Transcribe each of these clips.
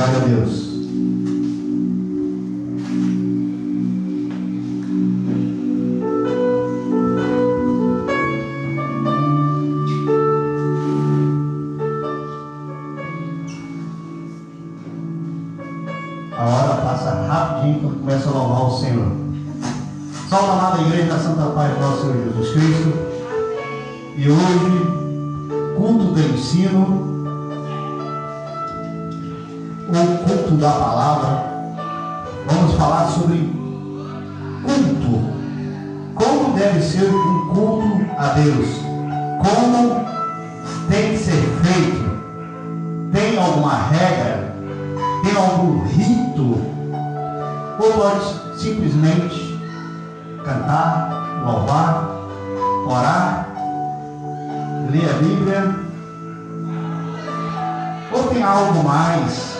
Glória a Deus. A hora passa rapidinho quando começa a louvar o Senhor. Salve a amada Igreja da Santa Paz do nosso Senhor Jesus Cristo. E hoje, culto do ensino, o culto da palavra. Vamos falar sobre culto. Como deve ser um culto a Deus? Como tem que ser feito? Tem alguma regra? Tem algum rito? Ou pode simplesmente cantar, louvar, orar, ler a Bíblia? Ou tem algo mais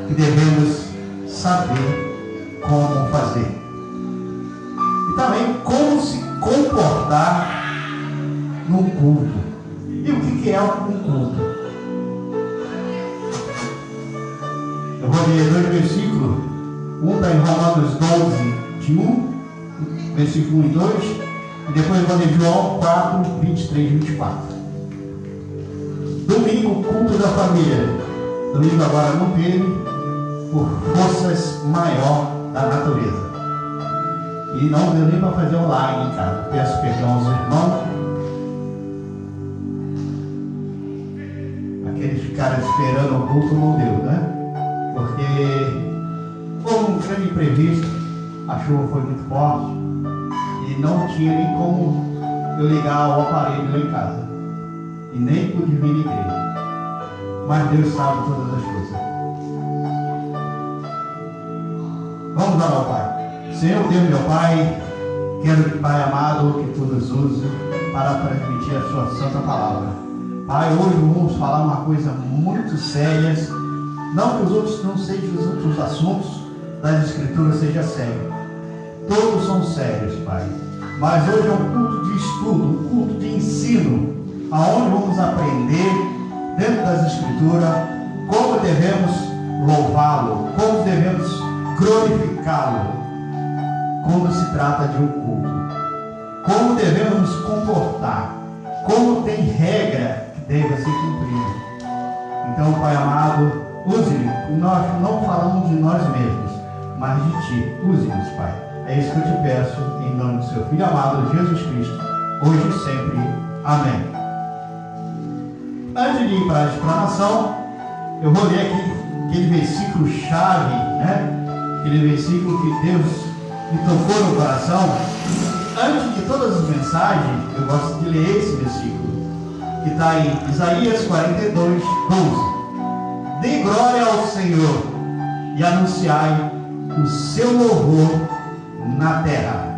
que devemos saber como fazer? E também como se comportar num culto. E o que é um culto? Eu vou ler dois versículos. Um está em Romanos 12, de 1, versículo 1 e 2. E depois eu vou ler João 4, 23 e 24. Domingo, culto da família. Domingo agora não teve, por forças maior da natureza. E não deu nem para fazer online em casa. Peço perdão aos irmãos. Aqueles ficaram esperando o culto, não deu, né? Porque houve um grande imprevisto, a chuva foi muito forte e não tinha nem como eu ligar o aparelho lá em casa. E nem pude vir na igreja. Mas Deus sabe todas as coisas. Vamos orar ao Pai. Senhor Deus, meu Pai, quero, Pai amado, que Tu nos use para transmitir a Sua santa palavra. Pai, hoje vamos falar uma coisa muito séria. Não que os outros não sejam, os outros assuntos das Escrituras sejam sérios. Todos são sérios, Pai. Mas hoje é um culto de estudo, um culto de ensino, aonde vamos aprender, dentro das Escrituras, como devemos louvá-lo, como devemos glorificá-lo, quando se trata de um culto. Como devemos nos comportar, como tem regra que deva ser cumprida. Então, Pai amado, use-me. Nós não falamos de nós mesmos, mas de Ti. Use-nos, Pai. É isso que eu te peço, em nome do Seu Filho amado, Jesus Cristo, hoje e sempre. Amém. Antes de ir para a explanação, eu vou ler aqui aquele versículo chave, né? Aquele versículo que Deus me tocou no coração. Antes de todas as mensagens, eu gosto de ler esse versículo, que está em Isaías 42, 12. Dê glória ao Senhor e anunciai o seu louvor na terra.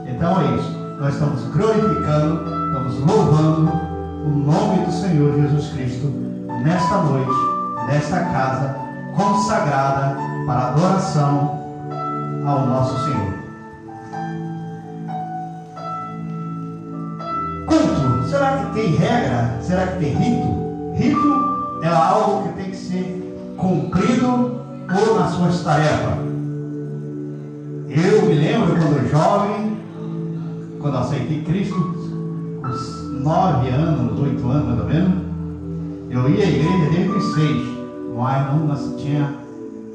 Então é isso. Nós estamos glorificando, estamos louvando o nome do Senhor Jesus Cristo nesta noite, nesta casa consagrada para adoração ao nosso Senhor. Culto. Será que tem regra? Será que tem rito? Rito é algo que tem que ser cumprido ou nas suas tarefas. Eu me lembro quando jovem, quando aceitei Cristo, uns 9 anos, 8 anos mais ou menos, eu ia à igreja desde os 6, mas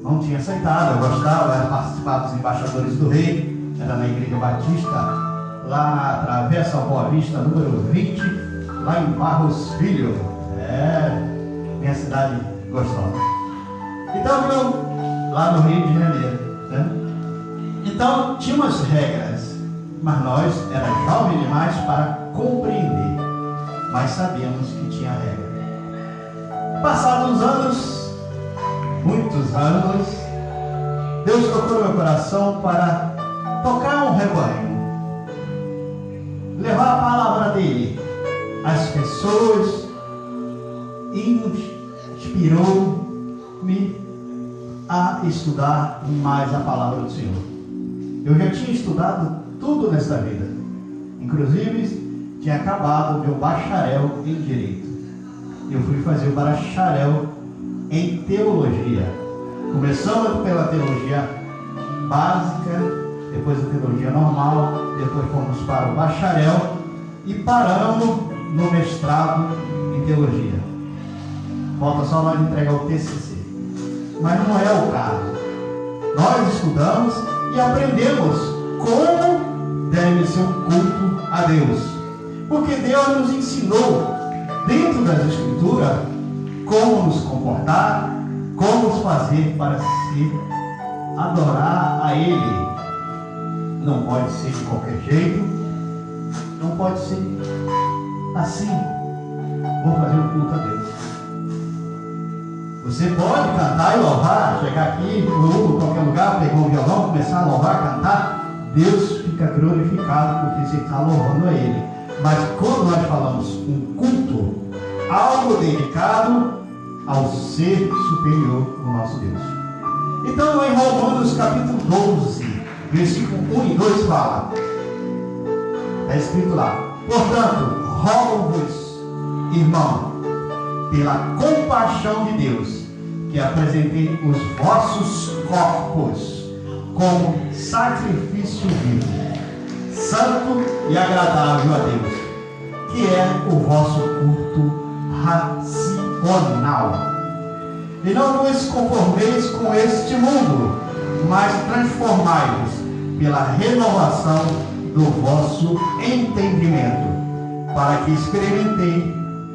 não tinha aceitado. Eu gostava, era participar dos embaixadores do rei, era na igreja batista, lá na Travessa Boa Vista, número 20, lá em Barros Filho, minha cidade gostosa. Então eu, lá no Rio de Janeiro, né? Então tinha umas regras, mas nós era jovem demais para compreender, mas sabíamos que tinha regra. Passados anos, muitos anos, Deus tocou meu coração para tocar um rebanho, levar a palavra dele às pessoas, e inspirou-me a estudar mais a palavra do Senhor. Eu já tinha estudado tudo nesta vida, inclusive tinha acabado o meu bacharel em Direito. Eu fui fazer o bacharel em teologia. Começamos pela teologia básica, depois a teologia normal, depois fomos para o bacharel e paramos no mestrado em teologia. Falta só nós entregar o TCC. Mas não é o caso. Nós estudamos e aprendemos como deve ser um culto a Deus. Porque Deus nos ensinou, dentro das Escrituras, como nos comportar, como nos fazer para se adorar a Ele. Não pode ser de qualquer jeito, não pode ser assim. Vou fazer um culto a Deus. Você pode cantar e louvar, chegar aqui ou em qualquer lugar, pegar um violão, começar a louvar, cantar. Deus fica glorificado porque você está louvando a Ele. Mas quando nós falamos um culto, algo dedicado ao ser superior do nosso Deus. Então em Romanos capítulo 12, versículo 1 e 2 fala, está escrito lá: portanto, rogo-vos, irmão, pela compaixão de Deus, que apresentem os vossos corpos como sacrifício vivo, santo e agradável a Deus, que é o vosso culto racional. E não vos conformeis com este mundo, mas transformai-vos pela renovação do vosso entendimento, para que experimenteis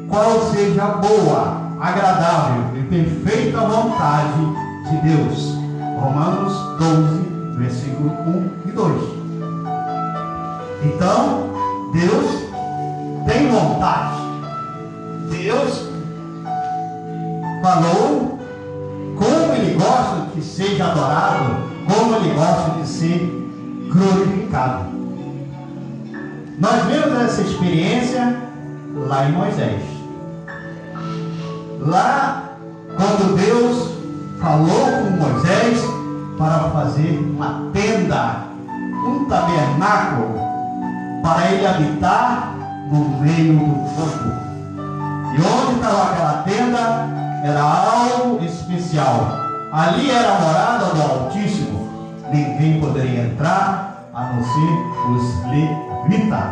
qual seja a boa, agradável e perfeita vontade de Deus. Romanos 12, versículo 1 e 2. Então, Deus tem vontade. Deus falou como Ele gosta que seja adorado, como Ele gosta de ser glorificado. Nós vemos essa experiência lá em Moisés. Lá, quando Deus falou com Moisés para fazer uma tenda, um tabernáculo, para ele habitar no meio do campo. E onde estava aquela tenda era algo especial. Ali era a morada do Altíssimo. Ninguém poderia entrar a não ser os levitas,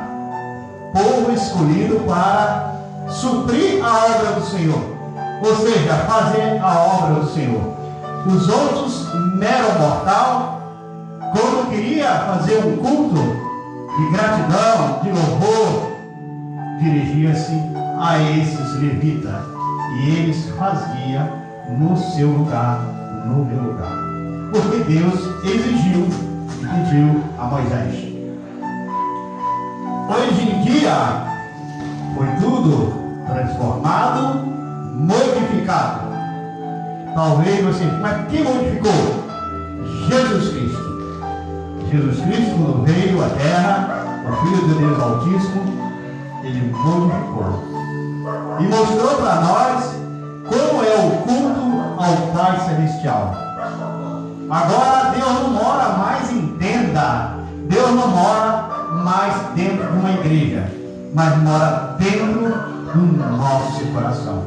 povo escolhido para suprir a obra do Senhor, ou seja, fazer a obra do Senhor. Os outros, mero mortal, quando queria fazer um culto de gratidão, de louvor, dirigia-se a esses levitas, e eles faziam no seu lugar, no meu lugar, porque Deus exigiu e pediu a Moisés. Hoje em dia foi tudo transformado, modificado. Talvez você, mas quem modificou? Jesus Cristo. Jesus Cristo, quando veio à terra, o Filho de Deus Altíssimo, Ele modificou e mostrou para nós como é o culto ao Pai Celestial. Agora Deus não mora mais em tenda, Deus não mora mais dentro de uma igreja, mas mora dentro do nosso coração.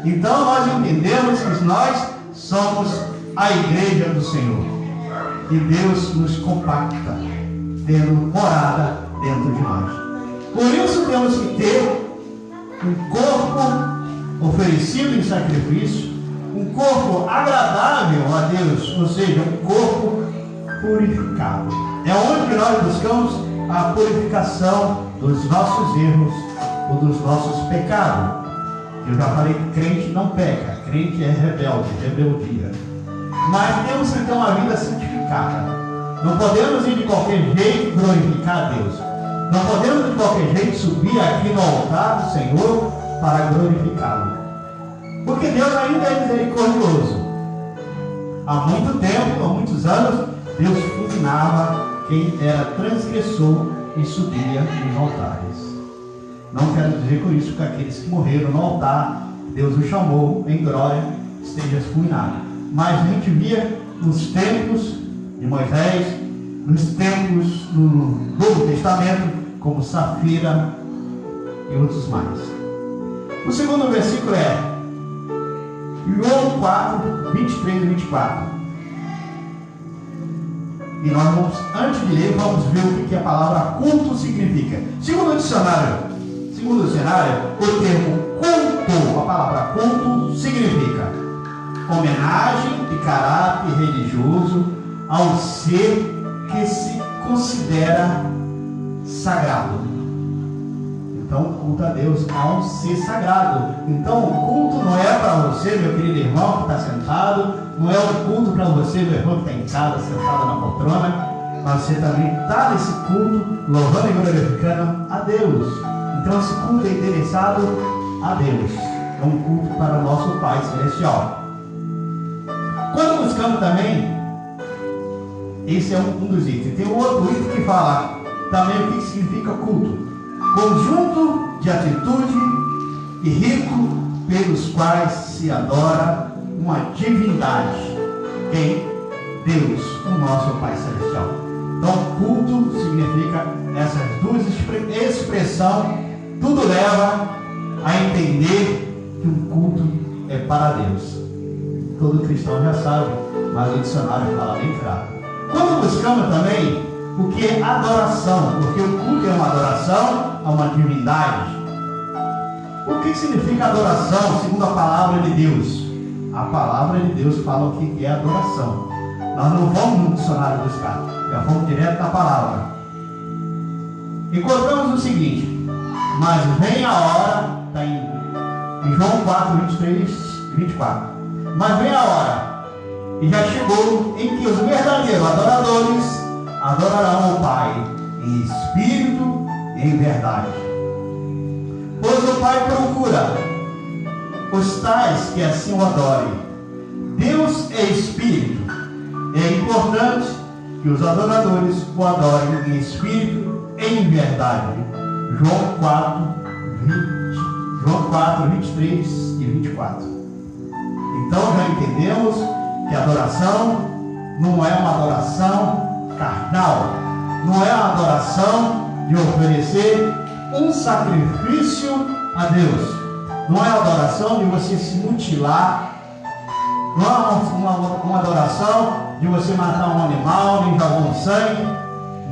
Então nós entendemos que nós somos a igreja do Senhor, e Deus nos compacta, tendo morada dentro de nós. Por isso temos que ter um corpo oferecido em sacrifício, um corpo agradável a Deus, ou seja, um corpo purificado. É onde nós buscamos a purificação dos nossos erros ou dos nossos pecados. Eu já falei que crente não peca, crente é rebelde, rebeldia. Mas temos que ter uma vida santificada. Não podemos ir de qualquer jeito glorificar a Deus. Não podemos de qualquer jeito subir aqui no altar do Senhor para glorificá-lo. Porque Deus ainda é misericordioso. Há muito tempo, há muitos anos, Deus fulminava quem era transgressor e subia nos altares. Não quero dizer com isso que aqueles que morreram no altar, Deus os chamou em glória, esteja fulminado. Mas a gente via nos tempos de Moisés, nos tempos do Novo Testamento, como Safira e outros mais. O segundo versículo é: João 4, 23 e 24. E nós vamos, antes de ler, vamos ver o que a palavra culto significa. Segundo o dicionário, o termo culto, a palavra culto, significa homenagem de caráter religioso ao ser que se considera sagrado. Então, culto a Deus a um ser sagrado. Então, o culto não é para você, meu querido irmão que está sentado, não é um culto para você, meu irmão que está em casa, sentado na poltrona, mas você também está nesse culto, louvando e glorificando a Deus. Então, esse culto é interessado a Deus. É um culto para o nosso Pai Celestial. Quando buscamos também, esse é um dos itens. Tem um outro item que fala também o que significa culto. Conjunto de atitude e rico pelos quais se adora uma divindade em Deus, o nosso Pai Celestial. Então, culto significa essas duas expressões, tudo leva a entender que um culto é para Deus. Todo cristão já sabe, mas o dicionário fala bem claro. Quando buscamos também o que é adoração, porque o culto é uma adoração a uma divindade. O que significa adoração, segundo a palavra de Deus? A palavra de Deus fala o que é adoração. Nós não vamos no dicionário buscar, já vamos direto na palavra. Encontramos o seguinte: mas vem a hora, está em João 4, 23 e 24. Mas vem a hora, e já chegou, em que os verdadeiros adoradores adorarão o Pai em espírito e em verdade. Pois o Pai procura os tais que assim o adorem. Deus é espírito. É importante que os adoradores o adorem em espírito e em verdade. João 4, 23 e 24. Então já entendemos que a adoração não é uma adoração carnal, não é uma adoração de oferecer um sacrifício a Deus, não é a adoração de você se mutilar, não é uma adoração de você matar um animal, nem jogar um sangue,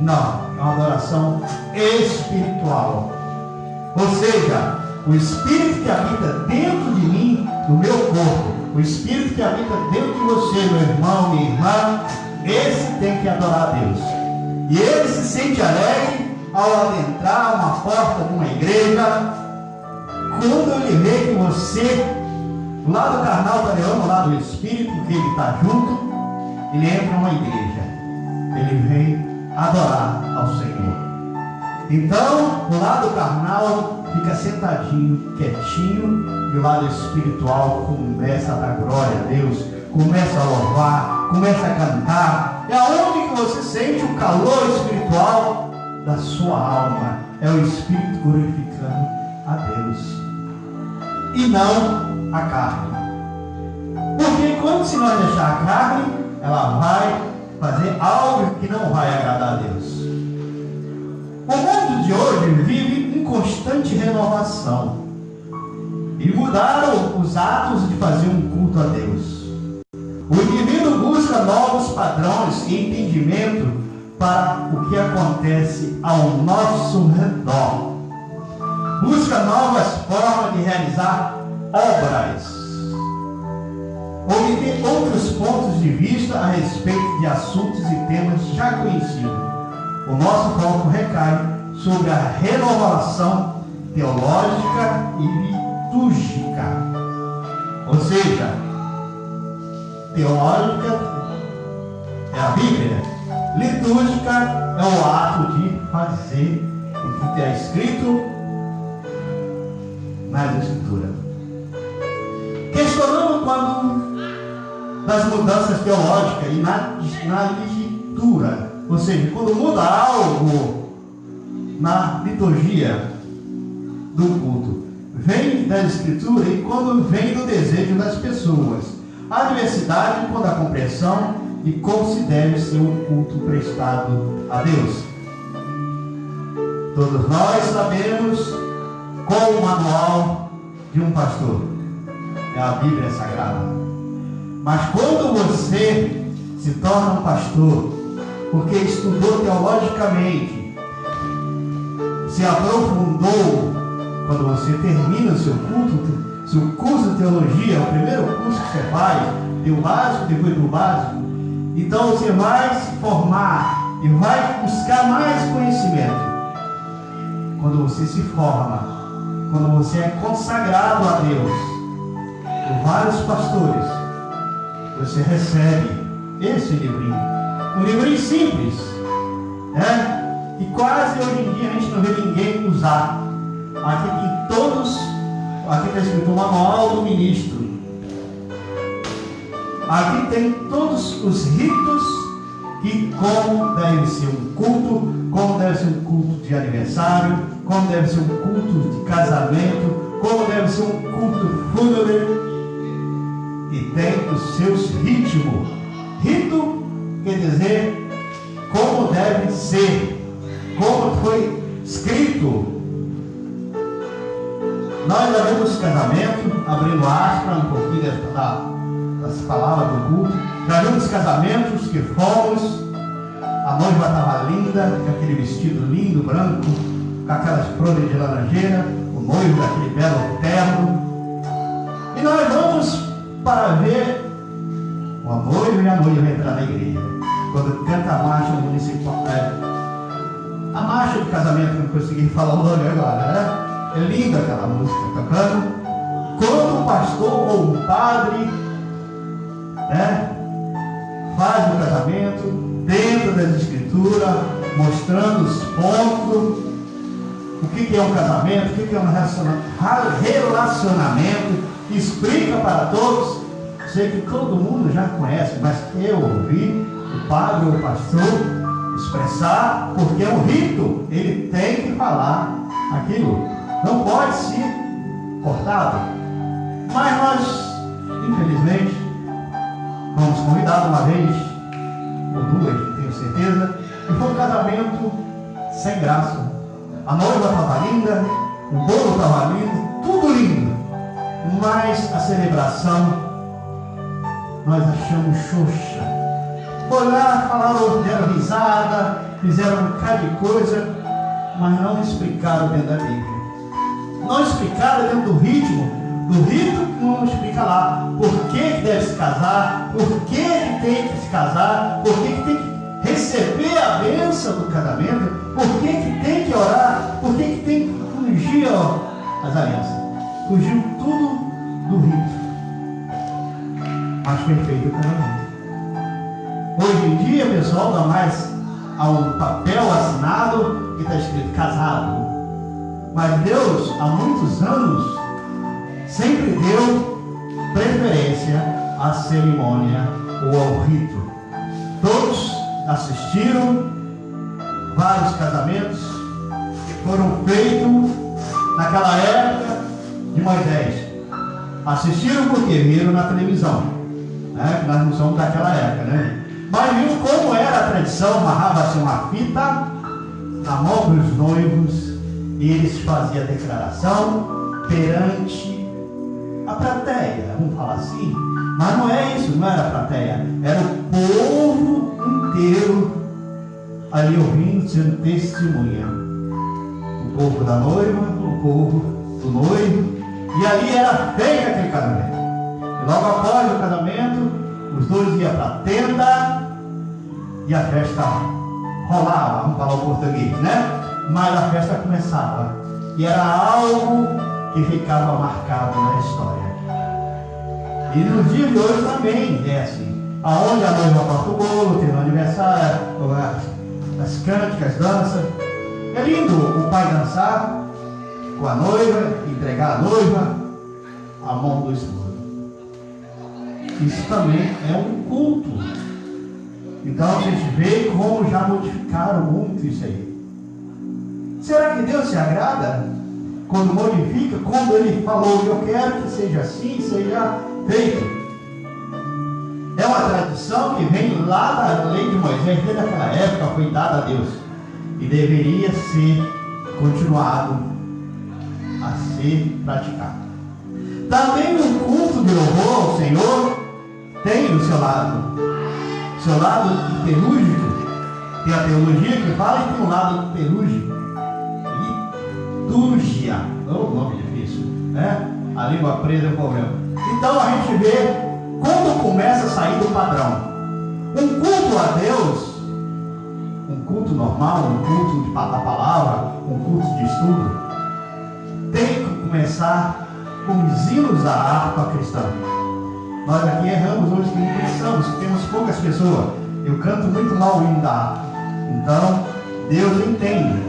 não, é uma adoração espiritual. Ou seja, o Espírito que habita dentro de mim, no meu corpo, o Espírito que habita dentro de você, meu irmão, minha irmã, esse tem que adorar a Deus. E ele se sente alegre ao adentrar uma porta de uma igreja, quando ele vê que você, o lado carnal está levando o lado do Espírito, que ele está junto, ele entra numa igreja, ele vem adorar ao Senhor. Então, o lado carnal fica sentadinho, quietinho, e o lado espiritual começa a dar glória a Deus, começa a louvar, começa a cantar. É onde que você sente o calor espiritual da sua alma. É o Espírito glorificando a Deus e não a carne. Porque quando se nós deixar a carne, ela vai fazer algo que não vai agradar a Deus. O mundo de hoje vive em constante renovação. E mudaram os atos de fazer um culto a Deus. O indivíduo busca novos padrões e entendimento para o que acontece ao nosso redor. Busca novas formas de realizar obras. Obter outros pontos de vista a respeito de assuntos e temas já conhecidos. O nosso foco recai sobre a renovação teológica e litúrgica. Ou seja, teológica é a Bíblia, litúrgica é o ato de fazer o que está escrito nas Escrituras. Questionando quando das mudanças teológicas e na liturgia, ou seja, quando muda algo na liturgia do culto, vem da Escritura e quando vem do desejo das pessoas. A diversidade quando a compreensão e como se deve ser um culto prestado a Deus. Todos nós sabemos qual o manual de um pastor. é a Bíblia Sagrada. Mas quando você se torna um pastor, porque estudou teologicamente, se aprofundou, quando você termina o seu curso de teologia, o primeiro curso que você faz, tem o básico, depois do básico, então você vai se formar e vai buscar mais conhecimento. Quando você se forma, quando você é consagrado a Deus por vários pastores, você recebe esse livrinho, um livrinho simples, né? E quase hoje em dia a gente não vê ninguém usar. Aqui tem todos, aqui está escrito o manual do ministro. Aqui tem todos os ritos e como deve ser um culto, como deve ser um culto de aniversário, como deve ser um culto de casamento, como deve ser um culto fúnebre. E tem os seus ritmos. Rito quer dizer como deve ser, como foi escrito. Nós já vimos casamento, abrindo aspas um pouquinho das palavras do culto. Já vimos casamentos que fomos, a noiva estava linda, com aquele vestido lindo, branco, com aquelas flores de laranjeira, o noivo daquele belo terno. E nós vamos para ver o noivo e a noiva entrar na igreja. Quando canta a marcha municipal, a marcha do casamento, não consegui falar o nome agora, né? É linda aquela música tocando. Quando o pastor ou o padre, né, faz o casamento dentro das escrituras, mostrando os pontos, o que é um casamento, o que é um relacionamento, explica para todos. Sei que todo mundo já conhece, mas eu ouvi o padre ou o pastor expressar, porque é um rito, ele tem que falar aquilo. Não pode ser cortado. Mas nós, infelizmente, fomos convidados uma vez, ou duas, tenho certeza, e foi um casamento sem graça. A noiva estava linda, o bolo estava lindo, tudo lindo. Mas a celebração, nós achamos xoxa. Foi lá, falaram, deram risada, fizeram um bocado de coisa, mas não explicaram dentro da Bíblia. Não explicaram dentro do ritmo, do rito que não explica lá. Por que deve se casar, por que tem que se casar, por que tem que receber a bênção do casamento, por que tem que orar, por que tem que fugir as alianças. Fugiu tudo do rito. Mas foi feito o casamento. Hoje em dia, pessoal, dá mais a um papel assinado que está escrito casado. Mas Deus, há muitos anos, sempre deu preferência à cerimônia ou ao rito. Todos assistiram, vários casamentos foram feitos naquela época de Moisés. Assistiram porque viram na televisão, né? Nós não somos daquela época, né? Mas viu como era a tradição, amarrava-se uma fita na mão dos noivos e eles faziam a declaração perante a plateia, vamos falar assim. Mas não é isso, não era a plateia, era o povo inteiro ali ouvindo, sendo testemunha. O povo da noiva, o povo do noivo, e ali era feito aquele casamento. E logo após o casamento, os dois iam para a tenda e a festa rolava, vamos falar o português, né? Mas a festa começava e era algo que ficava marcado na história. E nos dias de hoje também é assim, aonde a noiva corta o bolo, tem o aniversário, as cânticas, as danças. É lindo o pai dançar com a noiva, entregar a noiva à mão do esposo. Isso também é um culto. Então a gente vê como já modificaram muito isso aí. Será que Deus se agrada quando modifica, quando Ele falou, eu quero que seja assim, seja feito? É uma tradição que vem lá da lei de Moisés, desde aquela época foi dada a Deus. E deveria ser continuado a ser praticado. Também o culto de louvor ao Senhor tem o seu lado litúrgico. Tem a teologia que fala e tem um lado litúrgico. Litúrgia, é um nome difícil, né? A língua presa é um problema. Então a gente vê como começa a sair do padrão. Um culto a Deus, um culto normal, um culto da palavra, um culto de estudo, tem que começar com os hinos da harpa cristã. Nós aqui erramos hoje que não pensamos, que temos poucas pessoas. Eu canto muito mal o hino da harpa. Então, Deus entende.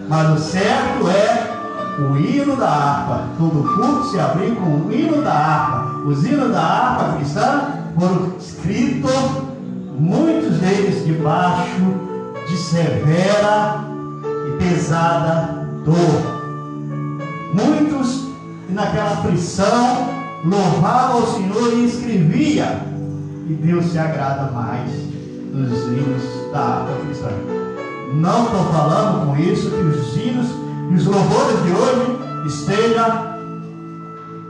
Mas o certo é o hino da harpa. Todo culto se abrir com o hino da harpa. Os hinos da harpa cristã foram escritos, muitos deles debaixo de severa e pesada dor. Muitos naquela aflição louvavam ao Senhor e escrevia. E Deus se agrada mais dos hinos da harpa cristã. Não estou falando com isso que os hinos e os louvores de hoje estejam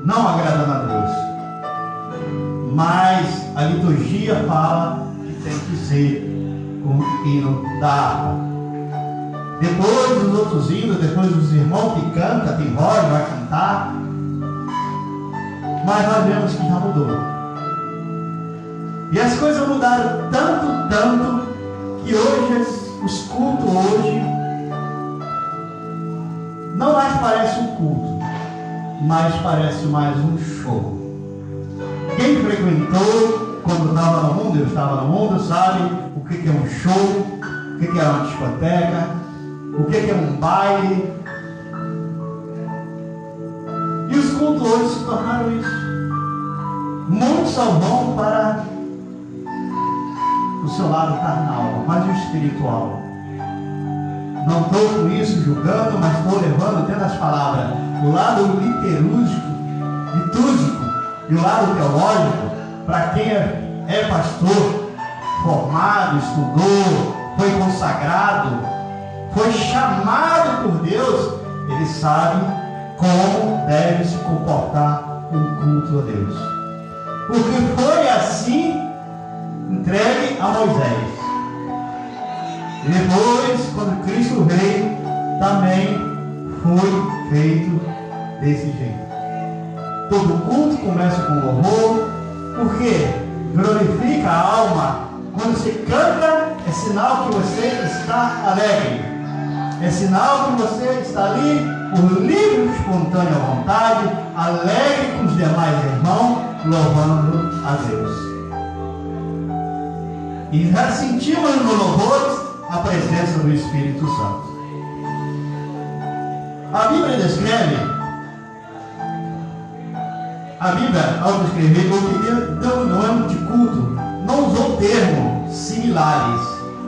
não agradando a Deus. Mas a liturgia fala que tem que ser com o hino da harpa. Depois dos outros hinos, depois dos irmãos que cantam, tem voz, vai cantar. Mas nós vemos que já mudou. E as coisas mudaram tanto, que hoje, os cultos hoje, não mais parece um culto, mas parece mais um show. Quem frequentou quando estava no mundo, eu estava no mundo, sabe o que é um show, o que é uma discoteca, o que é um baile. E os cultos hoje se tornaram isso. Muitos só vão para o seu lado carnal, mas o espiritual. Não estou com isso julgando, mas estou levando dentro das palavras o lado litúrgico e o lado teológico, para quem é pastor, formado, estudou, foi consagrado, foi chamado por Deus, ele sabe como deve se comportar um culto a Deus. Porque foi assim entregue a Moisés. E depois, quando Cristo veio, também foi feito desse jeito. Todo culto começa com louvor, porque glorifica a alma. Quando você canta, é sinal que você está alegre. É sinal que você está ali por livre e espontânea vontade, alegre com os demais irmãos, louvando a Deus. E já sentimos no louvor a presença do Espírito Santo. A Bíblia descreve, ao descrever o que deu nome de culto, não usou termos similares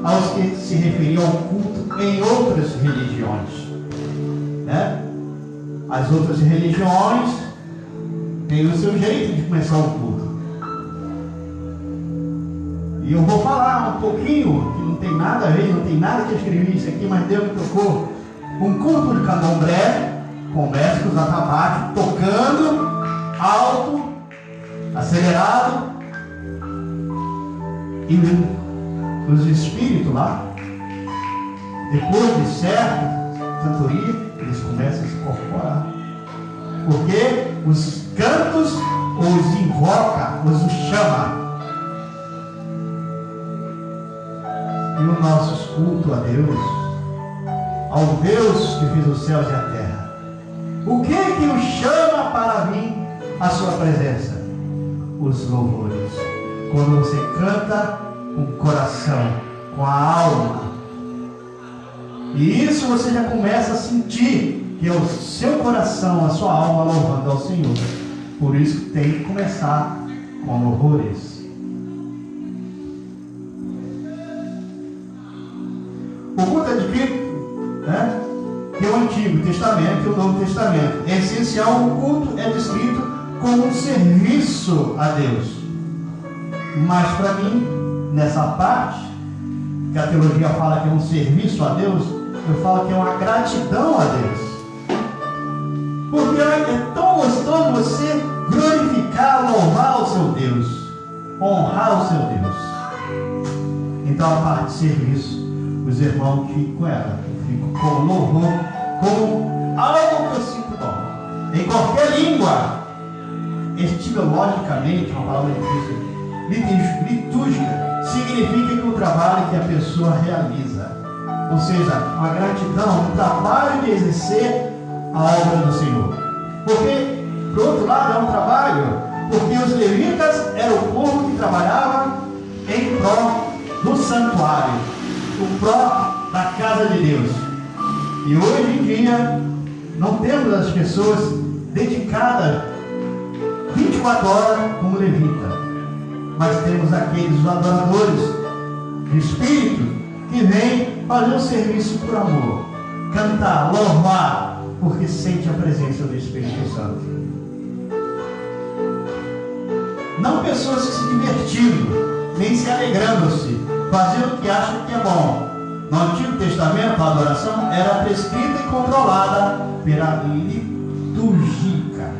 aos que se referiam ao culto em outras religiões. Né? As outras religiões têm o seu jeito de começar o culto. E eu vou falar um pouquinho, que não tem nada a ver, não tem nada que eu escrevi isso aqui, mas Deus me tocou. Um culto de candomblé, com mestres atabaques, tocando, alto, acelerado, e os espíritos lá, depois de certo cantoria, eles começam a se incorporar. Porque os cantos os invoca, os chama. E o nosso culto a Deus, ao Deus que fez os céus e a terra, o que o chama para vir à sua presença? Os louvores. Quando você canta com o coração, com a alma, e isso você já começa a sentir que é o seu coração, a sua alma louvando ao Senhor. Por isso que tem que começar com louvores. O culto é descrito, né, que é o Antigo Testamento e o Novo Testamento. É essencial, o culto é descrito como um serviço a Deus. Mas para mim, nessa parte, que a teologia fala que é um serviço a Deus, eu falo que é uma gratidão a Deus. Porque é tão gostoso você seu Deus, honrar o seu Deus. Então, a parte de serviço, os irmãos ficam com ela, ficam com louvor, com algo que eu sinto bom. Em qualquer língua, etimologicamente, uma palavra difícil, litúrgica, significa que o trabalho que a pessoa realiza, ou seja, uma gratidão, um trabalho de exercer a obra do Senhor. Porque, por outro lado, é um trabalho, porque os levitas eram o povo que trabalhava em prol do santuário, o pró da casa de Deus. E hoje em dia, não temos as pessoas dedicadas 24 horas como levita, mas temos aqueles adoradores de espírito que vêm fazer um serviço por amor, cantar, louvar, porque sente a presença do Espírito Santo. Não pessoas se divertindo, nem se alegrando-se, fazendo o que acham que é bom. No Antigo Testamento, a adoração era prescrita e controlada pela litúrgica.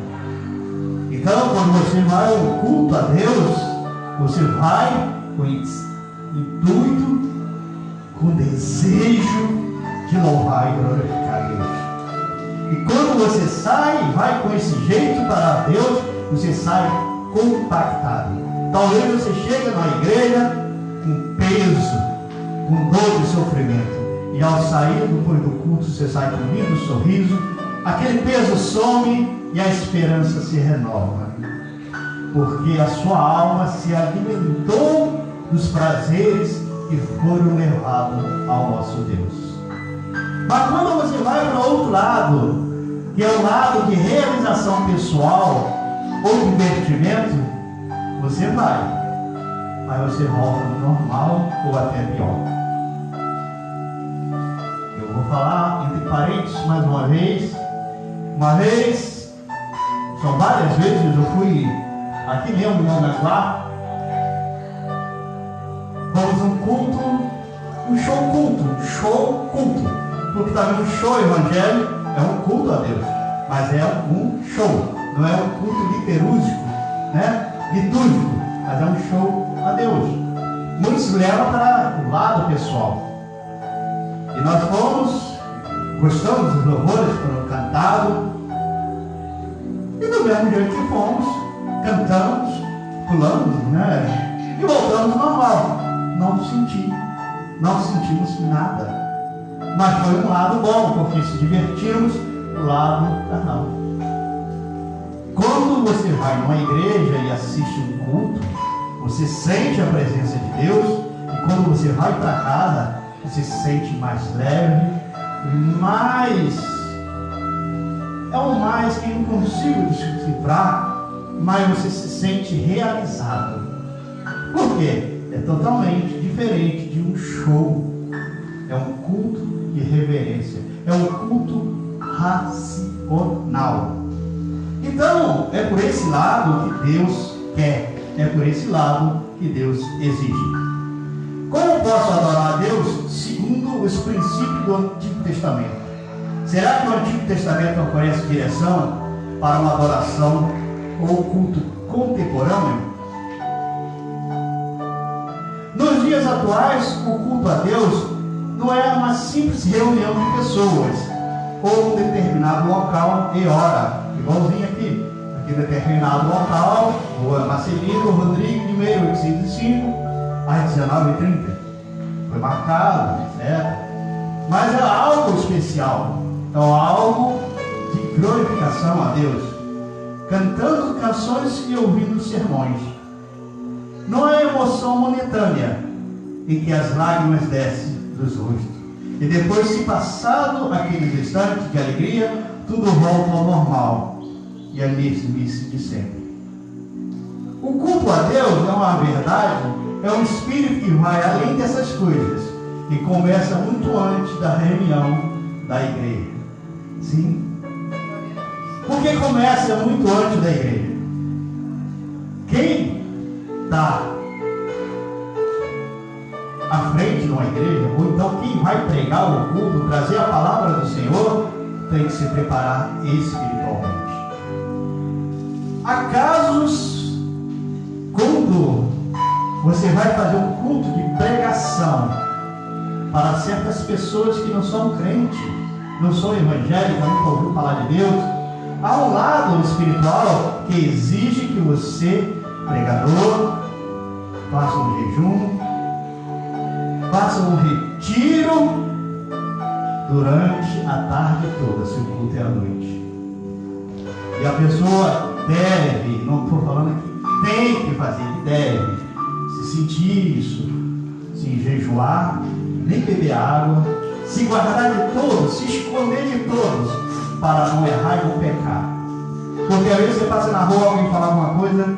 Então, quando você vai ao culto a Deus, você vai com intuito, com desejo de louvar e glorificar a Deus. E quando você sai, vai com esse jeito para Deus, você sai compactado. Talvez você chegue na igreja com peso, com dor e sofrimento. E ao sair depois do culto, você sai com um lindo sorriso, aquele peso some e a esperança se renova. Porque a sua alma se alimentou dos prazeres que foram levados ao nosso Deus. Mas quando você vai para o outro lado, que é o lado de realização pessoal ou divertimento, você vai, mas você volta no normal ou até pior. Eu vou falar entre parênteses mais uma vez. Uma vez, são várias vezes, eu fui aqui mesmo em Anaguá, fomos um culto, um show culto, porque também um show evangélico é um culto a Deus, mas é um show, não é um culto literúrgico, né? Litúrgico, mas é um show a Deus. Muitos levam para o lado pessoal. E nós fomos, gostamos dos louvores que foram cantados, e do mesmo jeito que fomos, cantamos, pulamos, né? E voltamos normal. Não sentimos nada. Mas foi um lado bom, porque se divertimos do lado carnal. Quando você vai numa igreja e assiste um culto, você sente a presença de Deus, e quando você vai para casa, você se sente mais leve, é um mais que eu não consigo decifrar, mas você se sente realizado. Por quê? É totalmente diferente de um show. É um culto de reverência, é um culto racional. Então, é por esse lado que Deus quer, é por esse lado que Deus exige. Como posso adorar a Deus segundo os princípios do Antigo Testamento? Será que o Antigo Testamento oferece direção para uma adoração ou culto contemporâneo? Nos dias atuais, o culto a Deus não é uma simples reunião de pessoas ou um determinado local e hora, igualzinho aqui determinado local, Rua Marcelino Rodrigues de Meio 805, às 19h30. Foi marcado, etc. Mas é algo especial, é algo de glorificação a Deus, cantando canções e ouvindo sermões. Não é emoção momentânea em que as lágrimas descem dos rostos, e depois, se passado aqueles instantes de alegria, tudo volta ao normal e a mesmice de sempre. O culto a Deus é uma verdade, é um espírito que vai além dessas coisas, e começa muito antes da reunião da igreja. Sim? Porque começa muito antes da igreja. Quem está à frente de uma igreja, ou então quem vai pregar o culto, trazer a palavra do Senhor, tem que se preparar espiritualmente. Há casos quando você vai fazer um culto de pregação para certas pessoas que não são crentes, não são evangélicas, nunca ouviu falar de Deus, há um lado espiritual que exige que você, pregador, faça um jejum, faça um retiro durante a tarde toda, se o culto é à noite. E a pessoa deve, não estou falando que tem que fazer, deve se sentir isso, se jejuar, nem beber água, se guardar de todos, se esconder de todos, para não errar e não pecar. Porque às vezes você passa na rua, alguém falar alguma coisa,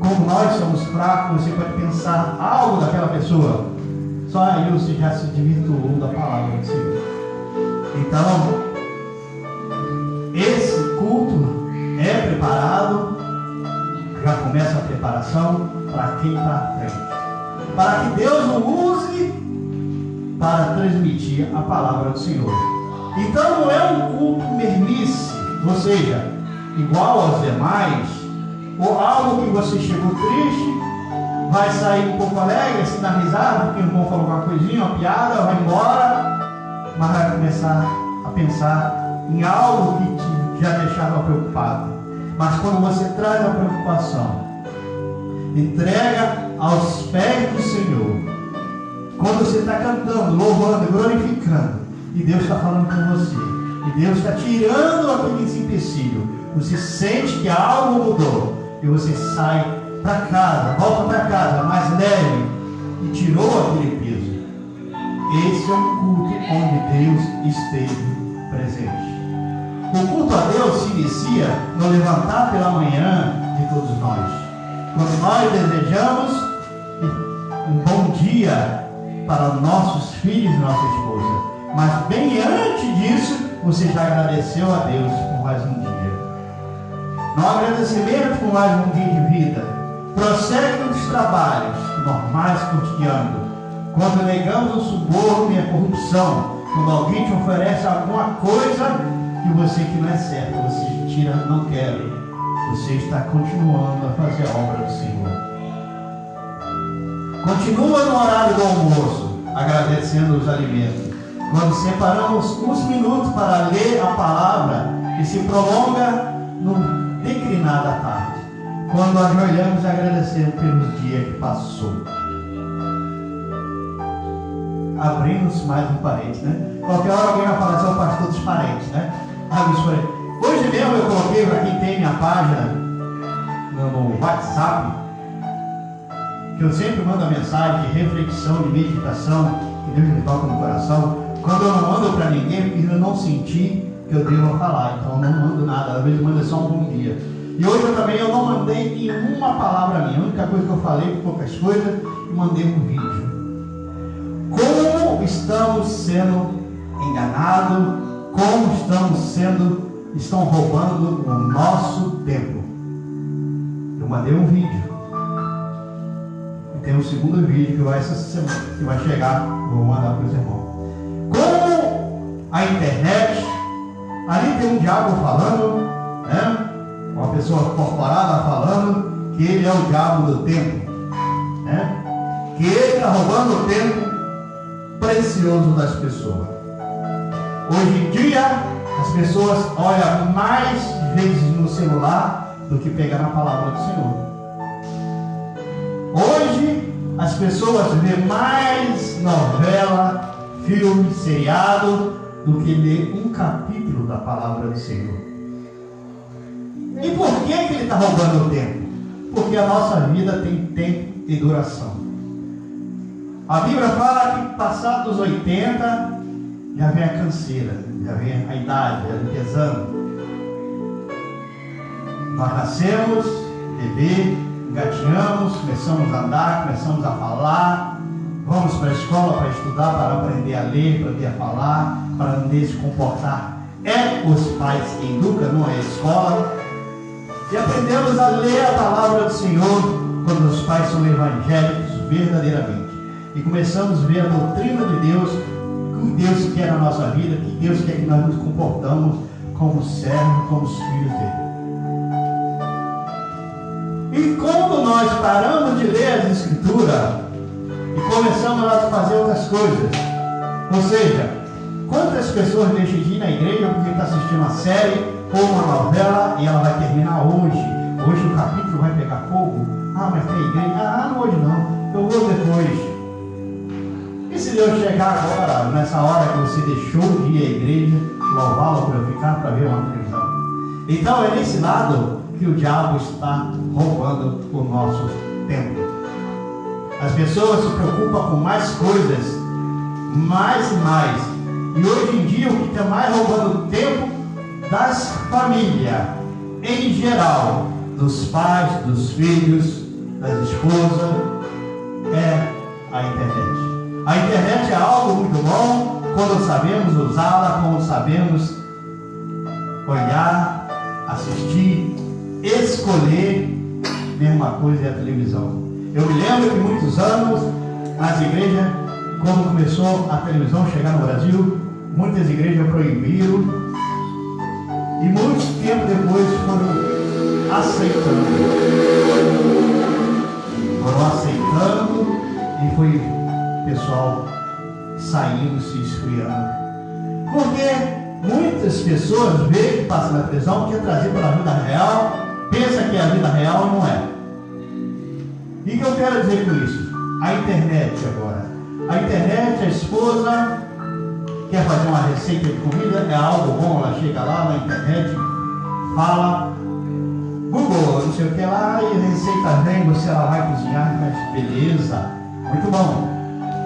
como nós somos fracos, você pode pensar algo daquela pessoa, só aí você já se desvirtuou da palavra do Senhor. Então, esse culto é preparado, já começa a preparação para quem está à frente, para que Deus o use para transmitir a palavra do Senhor. Então não é um culto mermice, ou seja, igual aos demais, ou algo que você chegou triste, vai sair um pouco alegre, se dar risada, porque o irmão falou uma coisinha, uma piada, vai embora, mas vai começar a pensar em algo que te já deixava preocupado. Mas quando você traz a preocupação, entrega aos pés do Senhor, quando você está cantando, louvando, glorificando, e Deus está falando com você, e Deus está tirando aquele empecilho, você sente que algo mudou, e você sai para casa, volta para casa mais leve, e tirou aquele peso. Esse é um culto onde Deus esteve presente. O culto a Deus se inicia no levantar pela manhã de todos nós, quando nós desejamos um bom dia para nossos filhos e nossa esposa. Mas bem antes disso, você já agradeceu a Deus por mais um dia. No agradecimento por mais um dia de vida, prossegue nos trabalhos normais cotidianos. Quando negamos o suborno e a corrupção, quando alguém te oferece alguma coisa que você que não é certo, você tira, não quer, você está continuando a fazer a obra do Senhor. Continua no horário do almoço, agradecendo os alimentos. Quando separamos uns minutos para ler a palavra, que se prolonga no declinar da tarde. Quando ajoelhamos, agradecendo pelo dia que passou. Abrimos mais um parente, né? Qualquer hora alguém vai falar, sou pastor dos parentes, né? Hoje mesmo eu coloquei para quem tem minha página no WhatsApp, que eu sempre mando a mensagem de reflexão, de meditação, que Deus me toca no coração. Quando eu não mando para ninguém, porque eu não senti que eu devo falar, então eu não mando nada, às vezes eu mando só um bom dia. E hoje eu não mandei nenhuma palavra minha, a única coisa que eu falei, poucas coisas, e mandei um vídeo. Como estamos sendo enganados, como estão roubando o nosso tempo. Eu mandei um vídeo. Tem um segundo vídeo que vai essa semana, que vai chegar, vou mandar para os irmãos. Como a internet, ali tem um diabo falando, né? Uma pessoa corporada falando que ele é o diabo do tempo, né? Que ele está roubando o tempo precioso das pessoas. Hoje em dia, as pessoas olham mais vezes no celular do que pegar na palavra do Senhor. Hoje, as pessoas vê mais novela, filme, seriado, do que ler um capítulo da palavra do Senhor. E por que ele está roubando o tempo? Porque a nossa vida tem tempo e duração. A Bíblia fala que passados dos 80, já vem a canseira, já vem a idade, já vem pesando. Nós nascemos, bebê, engatinhamos, começamos a andar, começamos a falar, vamos para a escola para estudar, para aprender a ler, para aprender a falar, para aprender a se comportar. É os pais que educam, não é a escola. E aprendemos a ler a palavra do Senhor quando os pais são evangélicos verdadeiramente. E começamos a ver a doutrina de Deus, o que Deus quer na nossa vida, que Deus quer que nós nos comportamos como servos, como os filhos dele. E quando nós paramos de ler as Escrituras e começamos a fazer outras coisas, ou seja, quantas pessoas deixam de ir na igreja porque está assistindo uma série ou uma novela e ela vai terminar hoje? Hoje o capítulo vai pegar fogo. Ah, mas tem igreja? Ah, não, hoje não, eu vou depois. E se Deus chegar agora, nessa hora que você deixou de ir à igreja, louvá-lo para ficar para ver uma televisão? Então é nesse lado que o diabo está roubando o nosso tempo. As pessoas se preocupam com mais coisas, mais e mais. E hoje em dia o que está mais roubando o tempo das famílias, em geral, dos pais, dos filhos, das esposas, é a internet. A internet é algo muito bom quando sabemos usá-la, quando sabemos olhar, assistir, escolher. Mesma coisa é a televisão. Eu me lembro que muitos anos nas igrejas, quando começou a televisão chegar no Brasil, muitas igrejas proibiram e muito tempo depois foram aceitando. E foi pessoal saindo, se esfriando. Porque muitas pessoas veem que passa na televisão, quer trazer para a vida real, pensa que é a vida real e não é. E o que eu quero dizer com isso? A internet agora. A internet, a esposa quer fazer uma receita de comida, é algo bom, ela chega lá na internet, fala, Google, não sei o que lá, e a receita vem, você ela vai cozinhar, mas beleza, muito bom.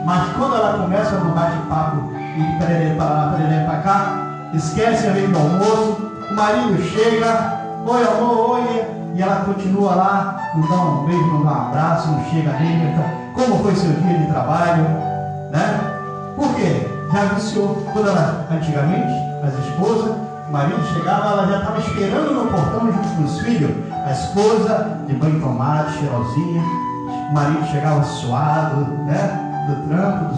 Mas quando ela começa no bate-papo e pererê para lá, pererê para cá, esquece a vez do almoço, o marido chega, oi amor, oi, e ela continua lá, não dá um beijo, não dá um abraço, não chega nele, então, como foi seu dia de trabalho, né? Por quê? Já viciou. Quando ela, antigamente, as esposas, o marido chegava, ela já estava esperando no portão junto com os filhos, a esposa de banho tomado, cheirosinha, o marido chegava suado, né? Do trampo,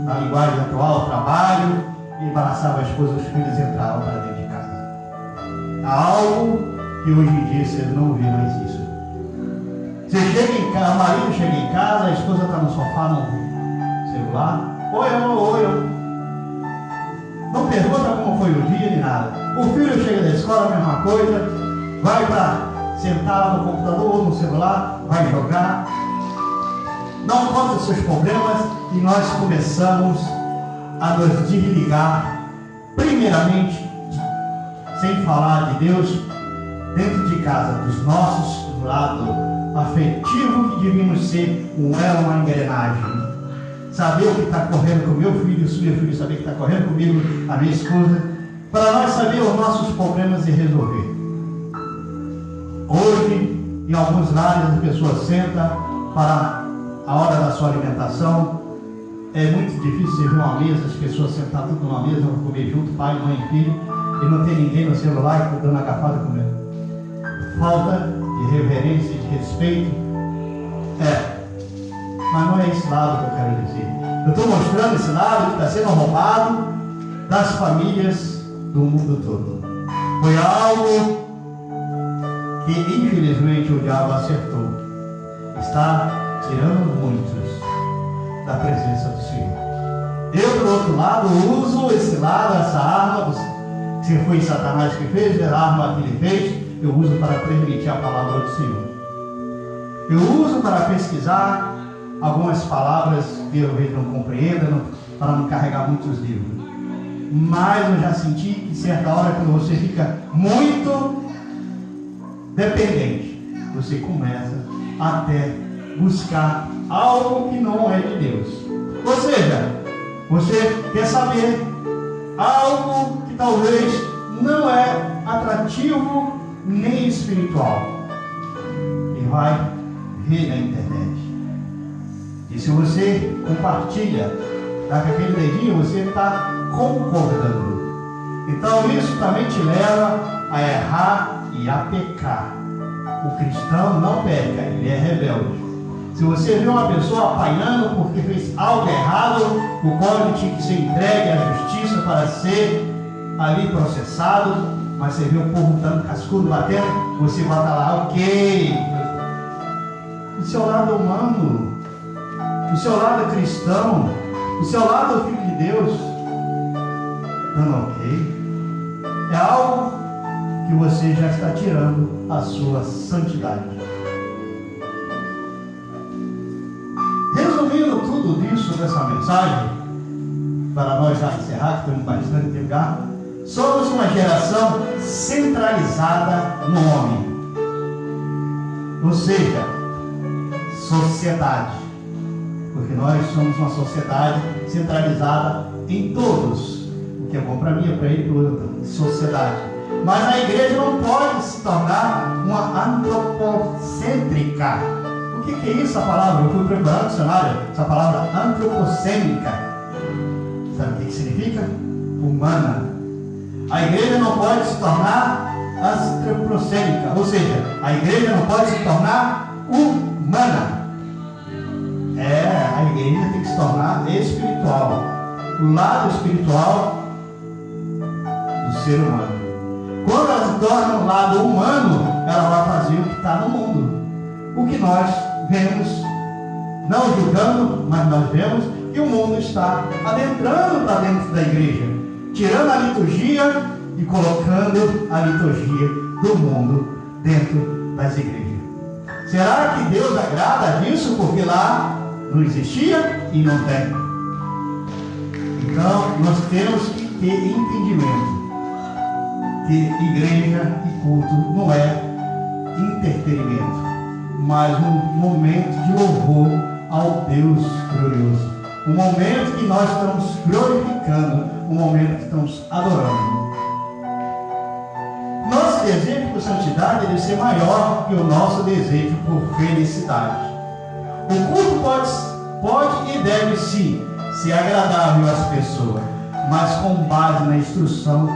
na linguagem atual, trabalho, e embaraçava a esposa, os filhos entravam para dentro de casa. Algo que hoje em dia você não vê mais isso. Você chega em casa, o marido chega em casa, a esposa está no sofá, no celular, oi amor, oi. Não pergunta como foi o dia nem nada. O filho chega da escola, a mesma coisa, vai para sentar no computador ou no celular, vai jogar. Não conta os seus problemas e nós começamos a nos desligar, primeiramente, sem falar de Deus, dentro de casa, dos nossos lados afetivos que devíamos ser um elo, uma engrenagem. Saber o que está correndo com o meu filho, o meu filho saber o que está correndo comigo, a minha esposa, para nós saber os nossos problemas e resolver. Hoje, em alguns lares, as pessoas sentam para a hora da sua alimentação. É muito difícil você ver uma mesa, as pessoas sentar tudo numa mesa, vão comer junto, pai, mãe e filho, e não tem ninguém no celular e dando a garfada comendo. Falta de reverência e de respeito. Mas não é esse lado que eu quero dizer. Eu estou mostrando esse lado que está sendo roubado das famílias do mundo todo. Foi algo que infelizmente o diabo acertou. Está tirando muitos da presença do Senhor. Eu, do outro lado, uso esse lado, essa arma, se foi Satanás que fez, a arma que ele fez, eu uso para transmitir a palavra do Senhor. Eu uso para pesquisar algumas palavras que eu vejo não compreendo, para não carregar muitos livros. Mas eu já senti que certa hora, quando você fica muito dependente, você começa até buscar algo que não é de Deus. Ou seja, você quer saber algo que talvez não é atrativo nem espiritual, e vai ver na internet. E se você compartilha, dá com aquele dedinho, você está concordando. Então isso também te leva a errar e a pecar. O cristão não peca, ele é rebelde. Se você vê uma pessoa apanhando porque fez algo errado, o código tinha que ser entregue à justiça para ser ali processado, mas você vê o povo dando cascudo, batendo, você bota lá, ok, o seu lado humano, o seu lado cristão, o seu lado filho de Deus, dando ok. É algo que você já está tirando a sua santidade. Resumindo tudo isso dessa mensagem, para nós já encerrar, que temos bastante tempo já, somos uma geração centralizada no homem. Ou seja, sociedade. Porque nós somos uma sociedade centralizada em todos. O que é bom para mim, é para ele, para o outro. Sociedade. Mas a igreja não pode se tornar uma antropocêntrica. O que é isso, a palavra? Eu fui preparando o dicionário. Essa palavra antropocêntrica. Sabe o que significa? Humana. A igreja não pode se tornar antropocêntrica. Ou seja, a igreja não pode se tornar humana. A igreja tem que se tornar espiritual. O lado espiritual do ser humano. Quando ela se torna um lado humano, ela vai fazer o que está no mundo. O que nós vemos, não julgando, mas nós vemos que o mundo está adentrando para dentro da igreja, tirando a liturgia e colocando a liturgia do mundo dentro das igrejas. Será que Deus agrada disso? Porque lá não existia e não tem. Então, nós temos que ter entendimento que igreja e culto não é entretenimento, mas um momento de louvor ao Deus glorioso. Um momento que nós estamos glorificando, um momento que estamos adorando. Nosso desejo por santidade deve ser maior que o nosso desejo por felicidade. O culto pode e deve sim ser agradável às pessoas, mas com base na instrução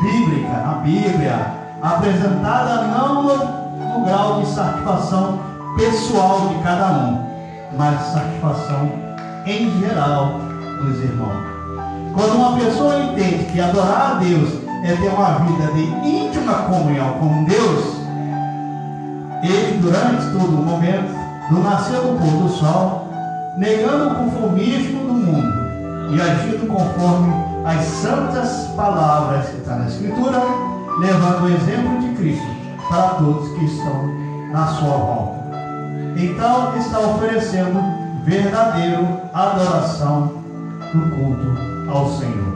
bíblica, na Bíblia, apresentada não no grau de satisfação pessoal de cada um, mas satisfação em geral dos irmãos. Quando uma pessoa entende que adorar a Deus é ter uma vida de íntima comunhão com Deus, ele, durante todo o momento do nascer do pôr do sol, negando o conformismo do mundo e agindo conforme as santas palavras que estão na Escritura, levando o exemplo de Cristo para todos que estão na sua volta. Então está oferecendo verdadeira adoração do culto ao Senhor.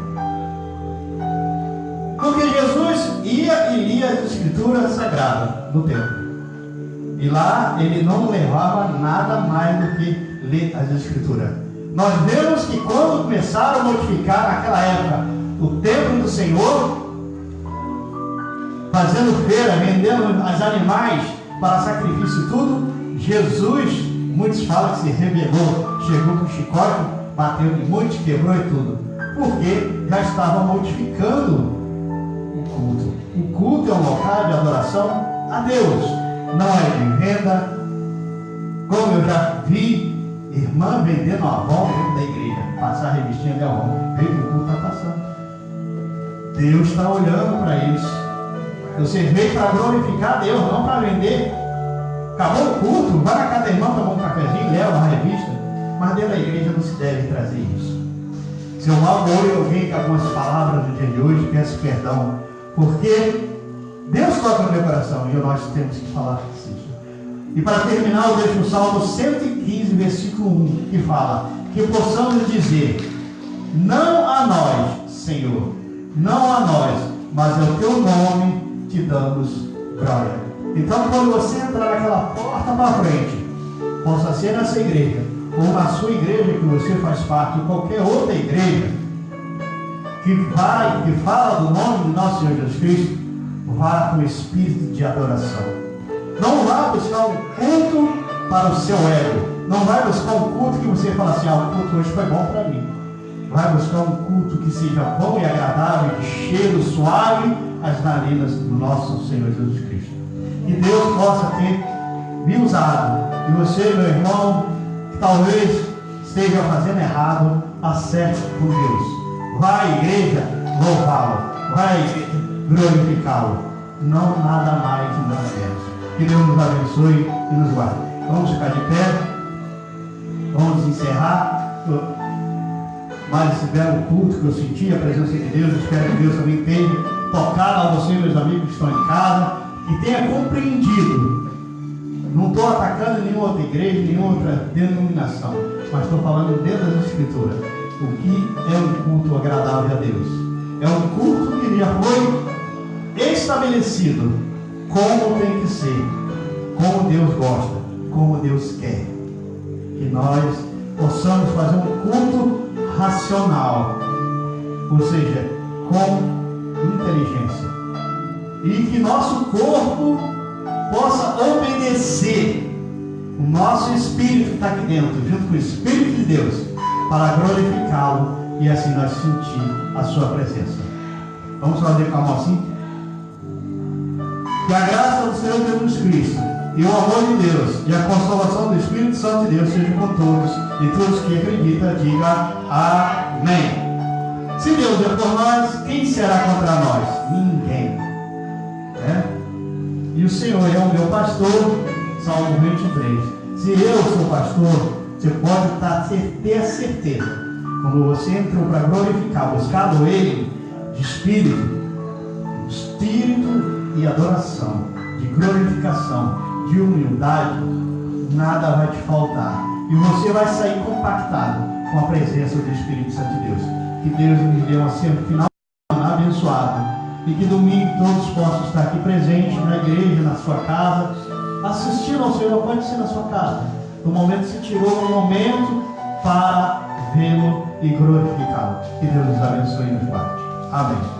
Porque Jesus ia e lia as Escrituras sagradas no templo. E lá ele não levava nada mais do que ler as Escrituras. Nós vemos que quando começaram a modificar naquela época o templo do Senhor, fazendo feira, vendendo os animais para sacrifício e tudo, Jesus, muitos falam que se rebelou, chegou com chicote, bateu em muitos, quebrou e tudo, porque já estava modificando o culto. O culto é um local de adoração a Deus, não é de venda, como eu já vi irmã vendendo a avó dentro da igreja, passar a revistinha da avó, vê que o culto está passando. Deus está olhando para isso. Você veio para glorificar a Deus, não para vender. Acabou o culto, vai na casa da irmã, tomar um cafezinho, leva uma revista, mas dentro da igreja não se deve trazer isso. Se eu magoei alguém com algumas palavras no dia de hoje, peço perdão, porque Deus toca no meu coração e nós temos que falar assim. E para terminar, eu deixo o Salmo 115, versículo 1, que fala que possamos dizer: não a nós, Senhor, não a nós, mas ao teu nome te damos glória. Então, quando você entrar naquela porta para frente, possa ser nessa igreja, ou na sua igreja que você faz parte, ou qualquer outra igreja, que fala do nome do nosso Senhor Jesus Cristo, vá com espírito de adoração. Não vá buscar um culto para o seu ego. Não vai buscar um culto que você fala assim: o culto hoje foi bom para mim. Vai buscar um culto que seja bom e agradável, de cheiro suave às narinas do nosso Senhor Jesus Cristo. Que Deus possa ter me usado. E você, meu irmão, que talvez esteja fazendo errado, acerte com Deus. Vai à igreja louvá-lo. Vai à igreja glorificá-lo. Não nada mais e nada menos. Que Deus nos abençoe e nos guarde. Vamos ficar de pé. Vamos encerrar mais esse belo culto que eu senti, a presença de Deus. Espero que Deus também tenha tocado a você, meus amigos que estão em casa, e tenha compreendido. Não estou atacando nenhuma outra igreja, nenhuma outra denominação, mas estou falando dentro das Escrituras. O que é um culto agradável a Deus? É um culto que já foi estabelecido como tem que ser, como Deus gosta, como Deus quer. Que nós possamos fazer um culto racional, ou seja, com inteligência, e que nosso corpo possa obedecer o nosso espírito que está aqui dentro, junto com o Espírito de Deus, para glorificá-lo e assim nós sentir a sua presença. Vamos fazer com a mão assim? Que a graça do Senhor Jesus Cristo e o amor de Deus e a consolação do Espírito Santo de Deus seja com todos, e todos que acreditam diga amém. Se Deus é por nós, quem será contra nós? Ninguém. E o Senhor é o meu pastor, Salmo 23. Se eu sou pastor, você pode ter a certeza, quando você entrou para glorificar, buscando Ele de espírito e adoração, de glorificação, de humildade, nada vai te faltar. E você vai sair compactado com a presença do Espírito Santo de Deus. Que Deus nos dê uma final abençoada. E que domingo todos possam estar aqui presentes na igreja, na sua casa, assistindo ao Senhor. Pode ser na sua casa. No momento se tirou um momento para vê-lo e glorificá-lo. Que Deus nos abençoe e nos guarde. Amém.